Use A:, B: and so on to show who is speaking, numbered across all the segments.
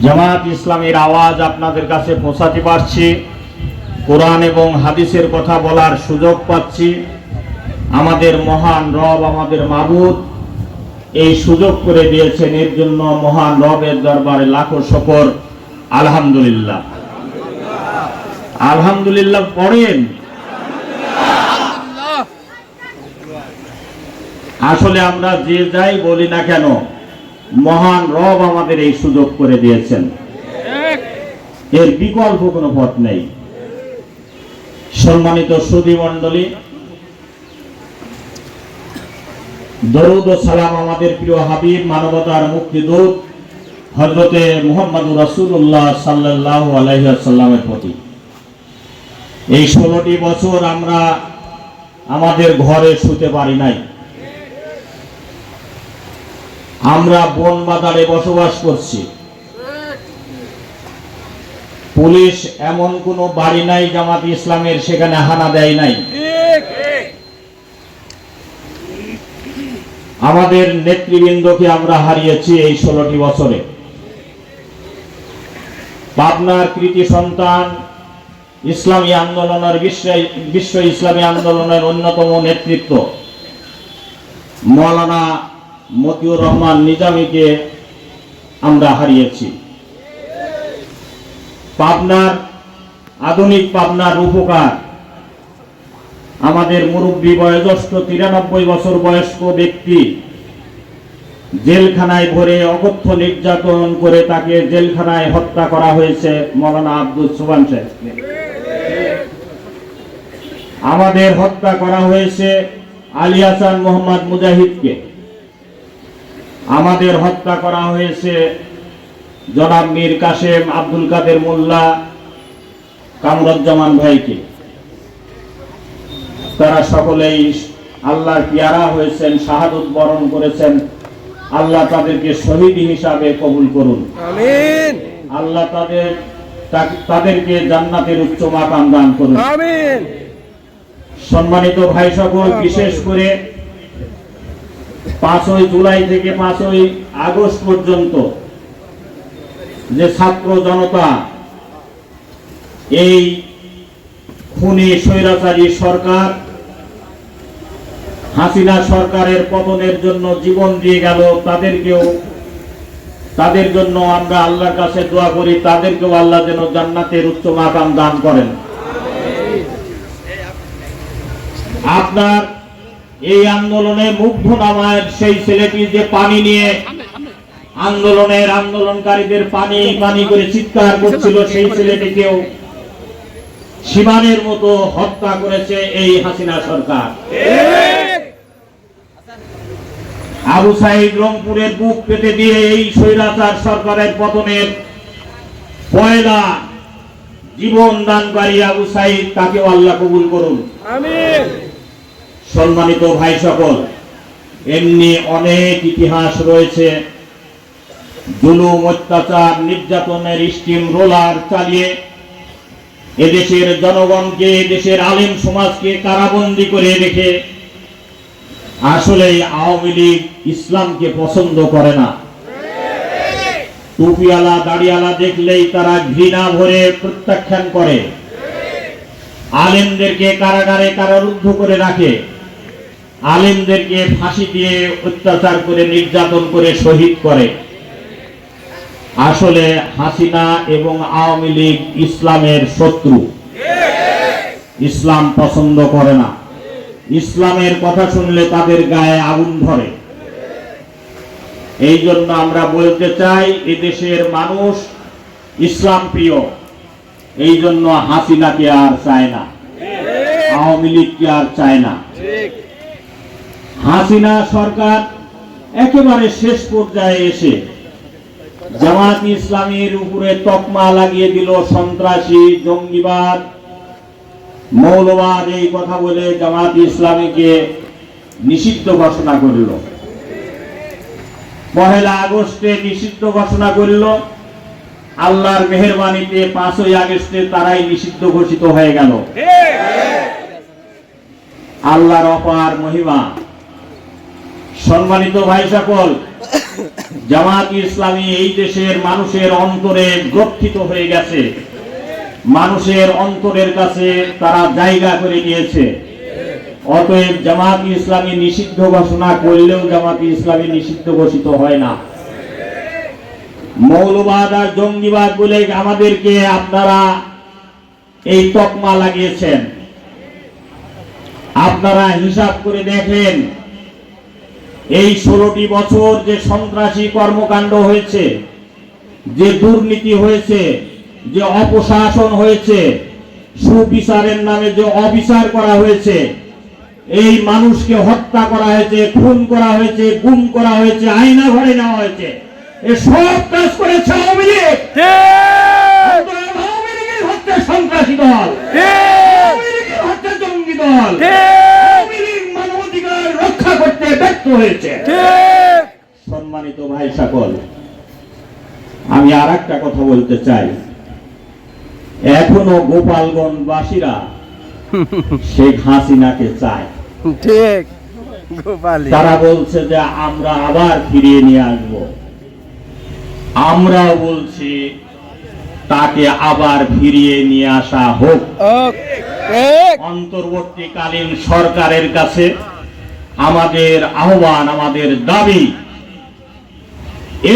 A: জামাত ইসলামের আওয়াজ আপনাদের কাছে পৌঁছাতে পারছি, কোরআন এবং হাদিসের কথা বলার সুযোগ পাচ্ছি। আমাদের মহান রব, আমাদের মাবুদ এই সুযোগ করে দিয়েছেন, এর জন্য মহান রবের দরবারে লাখো শুকর। আলহামদুলিল্লাহ, আলহামদুলিল্লাহ পড়েন। আসলে আমরা যে যাই বলি না কেন, মহান রব আমাদের এই সুযোগ করে দিয়েছেন, এর বিকল্প কোনো পথ নেই। সম্মানিত সুধী মণ্ডলী, দরুদ ও সালাম আমাদের প্রিয় হাবিব, মানবতার মুক্তিদূত হযরতে মুহাম্মদুর রাসূলুল্লাহ সাল্লাল্লাহু আলাইহি ওয়াসাল্লামের প্রতি। এই 16টি বছর আমরা আমাদের ঘরে শুতে পারি নাই, আমরা বন বাজারে বসবাস করছি। পুলিশ এমন কোন বাড়ি নাই জামাত ইসলামের সেখানে হানা দেয় নাই। আমাদের নেতৃবৃন্দকে আমরা হারিয়েছি এই 16টি বছরে। পাবনার কৃতি সন্তান, ইসলামী আন্দোলনের বিশ্ব ইসলামী আন্দোলনের অন্যতম নেতৃত্ব মাওলানা মতিউর রহমান নিজামীকে আমরা হারিয়েছি। পাবনার আধুনিক পাবনার রূপকার, আমাদের মুরব্বী বয়োজ্যেষ্ঠ 93 বছর বয়স্ক ব্যক্তি, জেলখানায় ভরে অকথ্য নির্যাতন করে তাকে জেলখানায় হত্যা করা হয়েছে মাওলানা আব্দুল সুবহান সাহেবকে। আমাদের হত্যা করা হয়েছে আলী হাসান মোহাম্মদ মুজাহিদকে। আমাদের হত্যা করা হয়েছে জনাব মীর কাসেম আব্দুল কাদের মোল্লা কামরুজ্জামান ভাইকে। তারা সকলেই আল্লাহর পেয়ারা হয়েছেন, শাহাদত বরণ করেছেন। আল্লাহ তাদেরকে শহীদ হিসাবে কবুল করুন, আমিন। আল্লাহ তাদেরকে জান্নাতের উচ্চ মাকাম দান করুন, আমিন। সম্মানিত ভাই সকল, বিশেষ করে 5ই জুলাই থেকে 5ই আগস্ট পর্যন্ত যে ছাত্র জনতা এই খুনি স্বৈরাচারী সরকার হাসিনা সরকারের পতনের জন্য জীবন দিয়ে গেল, তাদের জন্য আমরা আল্লাহর কাছে দোয়া করি, তাদেরকেও আল্লাহ যেন জান্নাতের উচ্চ মাকাম দান করেন। আপনার এই আন্দোলনে মুগ্ধ নামায়ের সেই ছেলেটি যে পানি নিয়ে আন্দোলনকারীদের পানি পানি করে চিৎকার করছিল, সেই ছেলেটিকেও সীমানের মতো হত্যা করেছে এই হাসিনা সরকার। আবু সাইদ রংপুরের বুক পেতে দিয়ে এই স্বৈরাচার সরকারের পতনের পয়লা জীবন দানকারী আবু সাইদ, তাকেও আল্লাহ কবুল করুন, আমিন। সম্মানিত ভাই সকল, এমনি অনেক ইতিহাস রয়েছে। জুলুম, অত্যাচার, নির্যাতনের স্টিম রোলার চালিয়ে এদেশের জনগণকে, এদেশের আলেম সমাজকে কারাবন্দী করে রেখে আসলে আওয়ামী লীগ ইসলামকে পছন্দ করে না। টুপিওয়ালা দাড়িওয়ালা দেখলেই তারা ঘৃণা ভরে প্রত্যাখ্যান করে। আলেমদেরকে কারাগারে কারারুদ্ধ করে রাখে, আলেমদেরকে ফাঁসি দিয়ে অত্যাচার করে নির্যাতন করে শহীদ করে। আসলে হাসিনা এবং আওয়ামী লীগ ইসলামের শত্রু, ইসলাম পছন্দ করে না। ইসলামের কথা শুনলে তাদের গায়ে আগুন ধরে। এই জন্য আমরা বলতে চাই, এদেশের মানুষ ইসলাম প্রিয়, এই জন্য হাসিনাকে আর চায় না, আওয়ামী লীগকে আর চায় না। হাসিনা সরকার একেবারে শেষ পর্যায়ে এসে জামাত ইসলামীর উপরে তকমা লাগিয়ে দিল সন্ত্রাসী, জঙ্গিবাদ, মৌলবাদ, এই কথা বলে জামাত ইসলামীকে নিষিদ্ধ ঘোষণা করল। 1 আগস্টে নিষিদ্ধ ঘোষণা করল। আল্লাহর মেহেরবানিতে 5ই আগস্টে তারাই নিষিদ্ধ ঘোষিত হয়ে গেল। আল্লাহর অপার মহিমা। সম্মানিত ভাই সকল, জামাত ইসলামী এই দেশের মানুষের অন্তরে গ্রথিত হয়ে গেছে, মানুষের অন্তরের কাছে তারা জায়গা করে নিয়েছে। অতএব জামাত ইসলামী নিষিদ্ধ ঘোষণা করলেও জামাত ইসলামী নিষিদ্ধ ঘোষিত হয় না। মৌলবাদ আর জঙ্গিবাদ বলে আমাদেরকে আপনারা এই তকমা লাগিয়েছেন। আপনারা হিসাব করে দেখেন, এই 16টি বছর যে সন্ত্রাসী কর্মকাণ্ড হয়েছে, যে দুর্নীতি হয়েছে, যে অপশাসন হয়েছে, সুবিচারের নামে যে অবিচার করা হয়েছে, এই মানুষকে হত্যা করা হয়েছে, খুন করা হয়েছে, গুম করা হয়েছে, আয়না ঘরে নেওয়া হয়েছে, এ সব কাজ করেছে আওয়ামী লীগ। আওয়ামী লীগের হচ্ছে সন্ত্রাসী দল, আওয়ামী লীগের হচ্ছে জঙ্গি দল, আওয়ামী লীগ মানবাধিকার রক্ষা করতে ব্যর্থ হয়েছে। সম্মানিত ভাই সকল, আমি আর একটা কথা বলতে চাই। এখনো গোপালগঞ্জবাসীরা শেখ হাসিনাকে চায়।
B: ঠিক, গোপালী
A: তারা বলছে যে আমরা আবার ফিরিয়ে নিয়ে আসব। আমরা বলছি তাকে আবার ফিরিয়ে নিয়ে আসা হোক। অন্তর্বর্তীকালীন সরকারের কাছে আমাদের আহ্বান, আমাদের দাবি,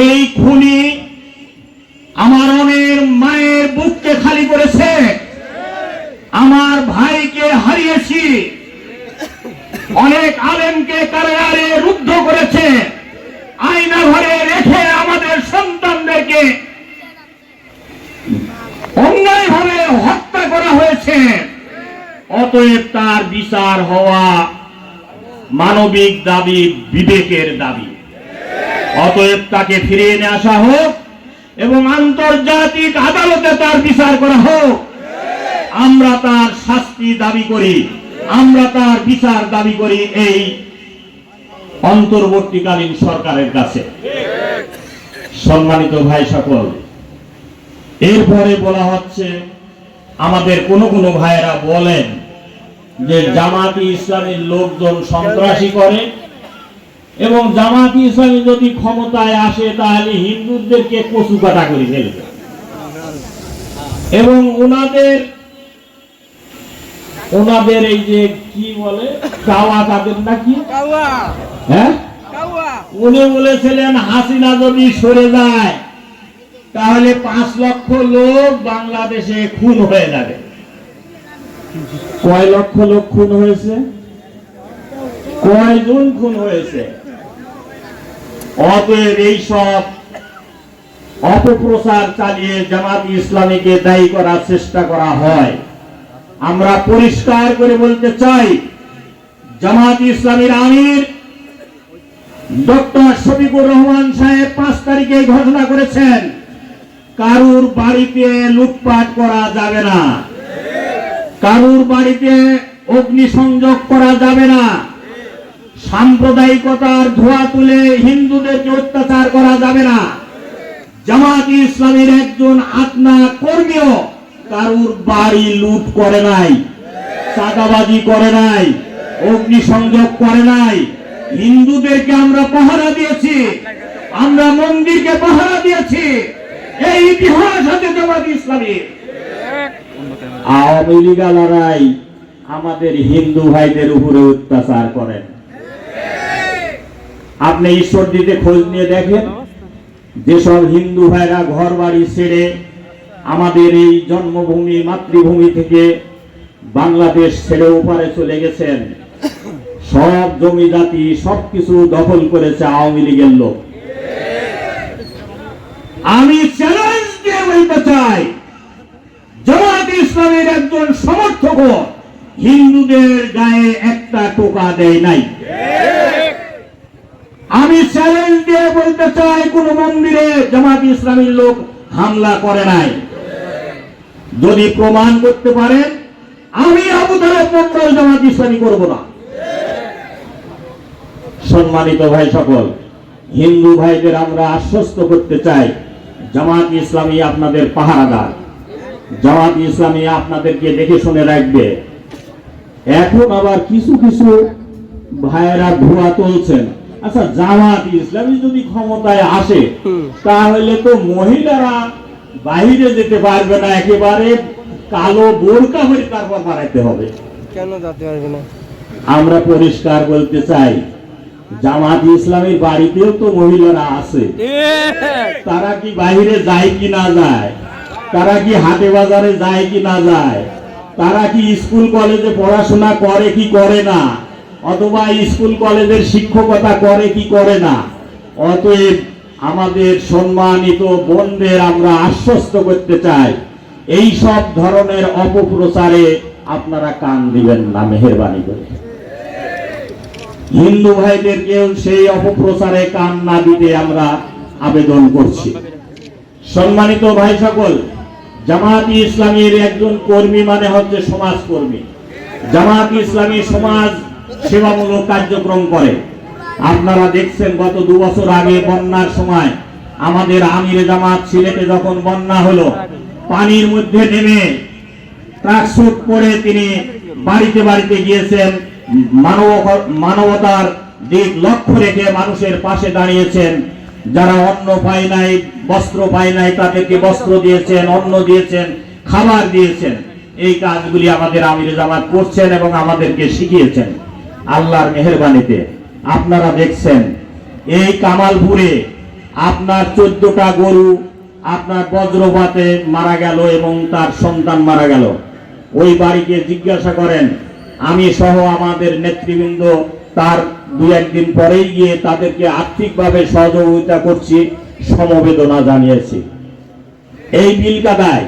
A: এই খুনি আমার অনেক মায়ের বুককে খালি করেছে, আমার ভাইকে হারিয়েছি, অনেক আলেমকে কারাগারে রুদ্ধ করেছে, আয়না ঘরে রেখে আমাদের সন্তানদেরকে অন্যায়ভাবে হত্যা করা হয়েছে। অতএব তার বিচার হওয়া মানবিক দাবি, বিবেকের দাবি। অতএব তাকে ফিরিয়ে নিয়ে আসা হোক এবং আন্তর্জাতিক আদালতে তার বিচার করা হোক। আমরা তার শাস্তি দাবি করি, আমরা তার বিচার দাবি করি এই অন্তর্বর্তীকালীন সরকারের কাছে। সম্মানিত ভাই সকল, এরপরে বলা হচ্ছে, আমাদের কোন কোন ভাইয়েরা বলেন যে জামাতি ইসলামের লোকজন সন্ত্রাসী করে এবং জামাতি ইসলামী যদি ক্ষমতায় আসে তাহলে হিন্দুদেরকে কচু কাটা করে ফেলবে এবং ওনাদের এই যে কি বলে কাওয়া কাদের নাকি, হ্যাঁ, উনি বলেছিলেন হাসিনা যদি সরে যায় তাহলে 5 লক্ষ লোক বাংলাদেশে খুন হয়ে যাবে। কয় লক্ষ লোক খুন হয়েছে? কয়জন খুন হয়েছে? অতএব এই সব অপপ্রচার চালিয়ে জামাত ইসলামীকে দায়ী করার চেষ্টা করা হয়। আমরা পরিষ্কার করে বলতে চাই, জামাত ইসলামীর আমির ডক্টর শফিকুর রহমান সাহেব 5 তারিখে ঘোষণা করেছেন, কারুর বাড়িতে লুটপাট করা যাবে না, কারুর বাড়িতে অগ্নিসংযোগ করা যাবে না, সাম্প্রদায়িকতার ধোঁয়া তুলে হিন্দুদেরকে অত্যাচার করা যাবে না। জামাত ইসলামীর একজন আত্মা কর্মীও কারুর বাড়ি লুট করে নাই, চাঁদাবাজি করে নাই, অগ্নিসংযোগ করে নাই। হিন্দুদেরকে আমরা পাহারা দিয়েছি, আমরা মন্দিরকে পাহারা দিয়েছি। এই ইতিহাস আছে জামাত ইসলামীর। আওয়ামী লীগালারাই আমাদের হিন্দু ভাইদের উপরে অত্যাচার করেন। আপনি ঈশ্বর দিতে খোঁজ নিয়ে দেখেন, যেসব হিন্দু ভাইরা ঘর বাড়ি ছেড়ে আমাদের এই জন্মভূমি মাতৃভূমি থেকে বাংলাদেশ ছেড়ে ওপারে চলে গেছেন, সব জমি জাতি সবকিছু দখল করেছে আওয়ামী লীগের লোক। আমি চ্যালেঞ্জ দিয়ে বলতে চাই, জামাত ইসলামের একজন সমর্থক হিন্দুদের গায়ে একটা টোকা দেয় নাই। আমি চ্যালেঞ্জ দিয়ে বলতে চাই, কোন মন্দিরে জামাত ইসলামীর লোক হামলা করে নাই। যদি প্রমাণ করতে পারেন, আমি আবু তালেব মন্ডল জামাত ইসলামী করব না। সম্মানিত ভাই সকল, হিন্দু ভাইদের আমরা আশ্বস্ত করতে চাই, জামাত ইসলামী আপনাদের পাহারাদার, জামাত ইসলামী আপনাদেরকে দেখে শুনে রাখবে। এখন আবার কিছু কিছু ভাইয়েরা ধোঁয়া তুলছেন, আচ্ছা, জামাত ইসলামী যদি ক্ষমতায় আসে তাহলে তো মহিলারা বাইরে যেতে পারবে না, একেবারে কালো বোরকা হয়ে তারপর বাড়াইতে হবে।
B: কেন যেতে পারবে না?
A: আমরা পরিষ্কার বলতে চাই, জামাত ইসলামীর বাড়িতেও তো মহিলারা আছে, তারা কি বাইরে যায় কি না যায়, তারা কি হাটে বাজারে যায় কি না যায়, তারা কি স্কুল কলেজে পড়াশোনা করে কি করে না, অথবা স্কুল কলেজের শিক্ষকতা করে কি করে না। অতএব আমাদের সম্মানিত বোনদের আমরা আশ্বস্ত করতে চাই, এই সব ধরনের অপপ্রচারে আপনারা কান দিবেন না মেহেরবানি করে। হিন্দু ভাইদেরকেও সেই অপপ্রচারে কান না দিতে আমরা আবেদন করছি। সম্মানিত ভাই সকল, জামাত ইসলামীর একজন কর্মী মানে হচ্ছে সমাজ কর্মী। জামাত ইসলামী সমাজ সেবামূলক কার্যক্রম করে। আপনারা দেখছেন গত 2 বছর আগে বন্যার সময় আমাদের আমিরে জামাত সিলেটে যখন বন্যা হলো, পানির মধ্যে নেমে ট্রাকস্যুট পরে তিনি বাড়িতে বাড়িতে গিয়েছেন, মানবতার দিক লক্ষ্য রেখে মানুষের পাশে দাঁড়িয়েছেন। যারা অন্ন পায় নাই, বস্ত্র পায় নাই, তাদেরকে বস্ত্র দিয়েছেন, অন্ন দিয়েছেন, খাবার দিয়েছেন। এই কাজগুলি আমাদের আমিরে জামাত করছেন এবং আমাদেরকে শিখিয়েছেন। আল্লাহর মেহেরবানিতে আপনারা দেখছেন এই কামালপুরে আপনার 14টা গরু আপনার বজ্রপাতে মারা গেল এবং তার সন্তান মারা গেল। ওই বাড়িকে জিজ্ঞাসা করেন, আমি সহ আমাদের নেতৃবৃন্দ তার 2-1 দিন পরেই গিয়ে তাদেরকে আর্থিকভাবে সহযোগিতা করছি, সমবেদনা জানিয়েছি। এই বিলকাদায়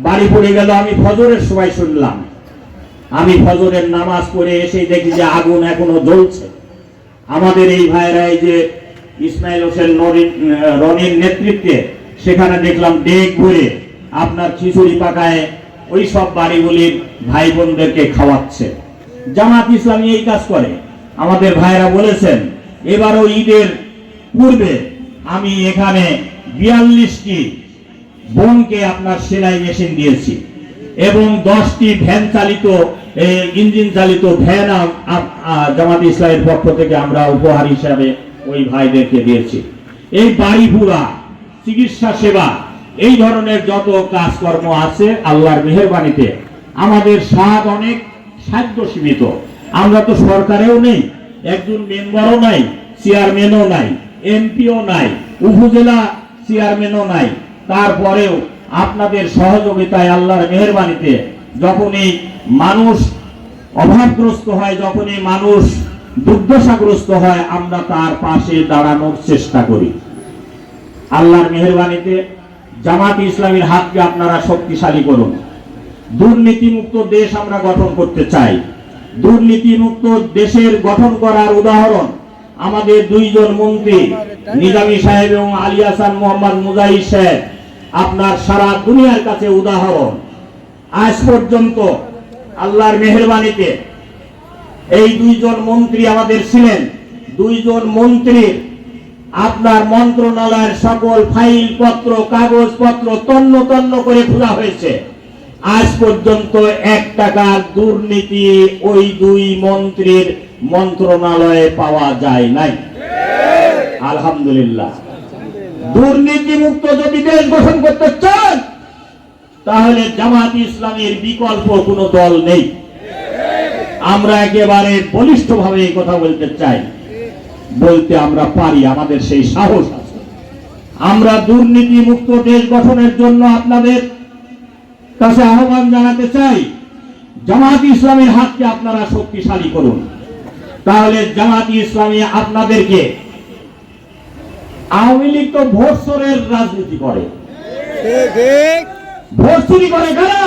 A: বাড়ি পড়ে গেল। আমি ফজরের সময় শুনলাম, আমি ফজরের নামাজ পড়ে এসে দেখি যে আগুন এখনো জ্বলছে। আমাদের এই ভাইরা, এই যে ইসমাইল হোসেন রনির নেতৃত্বে, সেখানে দেখলাম ডেক ভরে আপনার খিচুড়ি পাকায় ওই সব বাড়িগুলির ভাই বোনদেরকে খাওয়াচ্ছে। জামাত ইসলামী এই কাজ করে। আমাদের ভাইরা বলেছেন, এবারও ঈদের পূর্বে আমি এখানে 42টি বোনকে আপনার সেলাই মেশিন দিয়েছি এবং 10টি ভ্যান চালিত, ইঞ্জিন চালিত ভ্যান জামাত ইসলামের পক্ষ থেকে আমরা উপহার হিসাবে ওই ভাইদেরকে দিয়েছি। এই বাড়ি পুরা চিকিৎসা সেবা, এই ধরনের যত কাজকর্ম আছে আল্লাহর মেহেরবানিতে আমাদের স্বাদ অনেক সাধ্য সীমিত। আমরা তো সরকারেও নেই, একজন মেম্বারও নাই, চেয়ারম্যানও নাই, এমপিও নাই, উপজেলা চেয়ারম্যানও নাই। তারপরেও আপনাদের সহযোগিতায় আল্লাহর মেহেরবানিতে যখনই মানুষ অভাবগ্রস্ত হয়, যখনই মানুষ দুর্দশাগ্রস্ত হয়, আমরা তার পাশে দাঁড়ানোর চেষ্টা করি। আল্লাহর মেহেরবানিতে জামাত ইসলামীর হাতকে আপনারা শক্তিশালী করুন। দুর্নীতিমুক্ত দেশ আমরা গঠন করতে চাই। দুর্নীতিমুক্ত দেশের গঠন করার উদাহরণ আমাদের 2 জন মন্ত্রী নিজামী সাহেব এবং আলী হাসান মোহাম্মদ মুজাহিদ সাহেব আপনার সারা দুনিয়ার কাছে উদাহরণ। আজ পর্যন্ত আল্লাহর মেহেরবানিতে এই 2 জন মন্ত্রী আমাদের ছিলেন। 2 জন মন্ত্রী আপনার মন্ত্রণালয়ের সকল ফাইল পত্র, কাগজ পত্র তন্ন তন্ন করে খোলা হয়েছে। আজ পর্যন্ত 1 টাকার দুর্নীতি ওই 2 মন্ত্রীর মন্ত্রণালয়ে পাওয়া যায় নাই। আলহামদুলিল্লাহ। দুর্নীতি মুক্ত যদি দেশ গঠন করতে চান, তাহলে জামাত ইসলামীর বিকল্প কোনো দল নেই। আমরা একেবারে বলিষ্ঠভাবে এই কথা বলতে চাই, বলতে আমরা পারি, আমাদের সেই সাহস আছে। আমরা দুর্নীতি মুক্ত দেশ গঠনের জন্য আপনাদের কাছে আহ্বান জানাতে চাই, জামাত ইসলামীর হাতকে আপনারা শক্তিশালী করুন। তাহলে জামাত ইসলামী আপনাদেরকে, আওয়ামী লীগ তো ভোট চোরের রাজনীতি করে, ভোট চুরি করে কারা?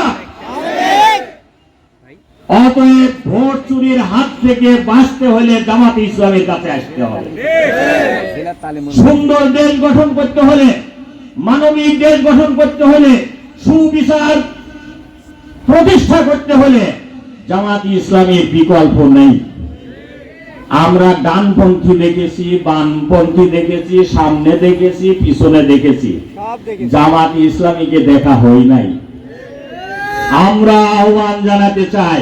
A: অতএব ভোট চুরির হাত থেকে বাঁচতে হলে জামাত ইসলামের কাছে আসতে হবে। সুন্দর দেশ গঠন করতে হলে, মানবিক দেশ গঠন করতে হলে, সুবিচার প্রতিষ্ঠা করতে হলে জামাত ইসলামের বিকল্প নেই। আমরা ডানপন্থী দেখেছি, বামপন্থী দেখেছি, সামনে দেখেছি, পিছনে দেখেছি, জামাত ইসলামীকে দেখা হয় নাই। আমরা আহ্বান জানাতে চাই,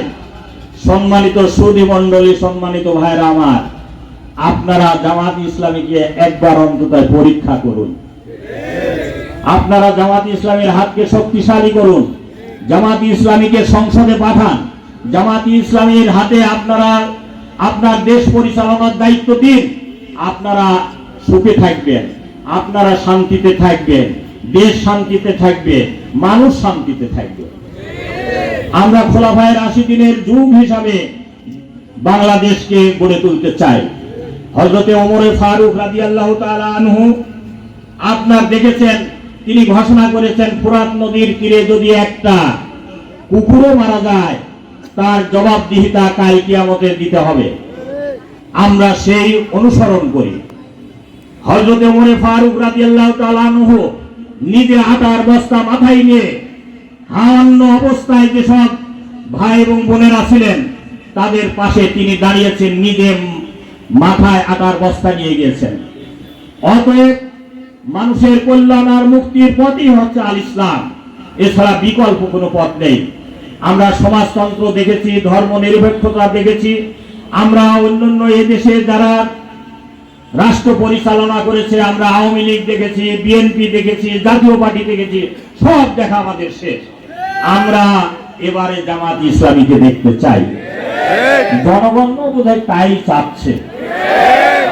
A: সম্মানিত সুধী মণ্ডলী, সম্মানিত ভাইরা আমার, আপনারা জামাত ইসলামীকে একবার অন্তত পরীক্ষা করুন। আপনারা জামাত ইসলামের হাতকে শক্তিশালী করুন, জামাত ইসলামীকে সংসদে পাঠান, জামাত ইসলামীর হাতে আপনারা আপনার দেশ পরিচালনার দায়িত্ব দিন। আপনারা সুখে থাকবেন, আপনারা শান্তিতে থাকবেন, দেশ শান্তিতে থাকবে, মানুষ শান্তিতে থাকবে। আমরা খোলাফায়ে রাশিদিনের যুগ হিসাবে বাংলাদেশকে গড়ে তুলতে চাই। হযরতে ওমর ফারুক রাদিয়াল্লাহু তাআলা আনহু আপনার দেখেছেন, তিনি ঘোষণা করেছেন ফোরাত নদীর তীরে যদি একটা কুকুরও মারা যায় তার জবাবদিহিতা কাল কিয়ামতে দিতে হবে। আমরা সেই অনুসরণ করি। হযরতে ওমর ফারুক রাদিয়াল্লাহু তাআলা আনহু নিজে আটার বস্তা মাথায় নিয়ে হাওয়ান্ন অবস্থায় যেসব ভাই এবং বোনেরা ছিলেন তাদের পাশে তিনি দাঁড়িয়েছেন, নিজে মাথায় আটার বস্তা নিয়ে গিয়েছেন। অতএব মানুষের কল্যাণ আর মুক্তির পথই হচ্ছে আল ইসলাম, এছাড়া বিকল্প কোনো পথ নেই। আমরা সমাজতন্ত্র দেখেছি, ধর্ম নিরপেক্ষতা দেখেছি, আমরা অন্যান্য এদেশে যারা রাষ্ট্র পরিচালনা করেছে, আমরা আওয়ামী লীগ দেখেছি, বিএনপি দেখেছি, জাতীয় পার্টি দেখেছি, সব দেখা আমাদের শেষ। আমরা এবারে জামাত ইসলামীকে দেখতে চাই। জনগণ বোধহয় তাই চাচ্ছে।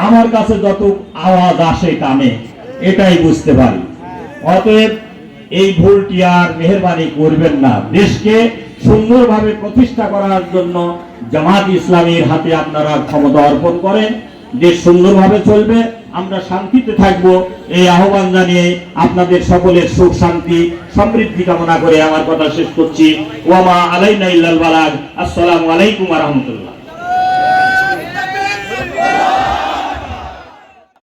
A: আমার কাছে যত আওয়াজ আসে কানে এটাই বুঝতে পারি। অতএব এই ভুলটি আর মেহেরবানি করবেন না। দেশকে সুন্দরভাবে প্রতিষ্ঠা করার জন্য জামাত ইসলামীর হাতে আপনারা ক্ষমতা অর্পণ করেন, দেশ সুন্দরভাবে চলবে, আমরা শান্তিতে থাকব। এই আহ্বান জানিয়ে আপনাদের সকলের সুখ শান্তি সমৃদ্ধি কামনা করে আমার কথা শেষ করছি। ওয়া মা আলাইনা ইল্লাল বালাগ। আসসালামু আলাইকুম ওয়া রাহমাতুল্লাহ।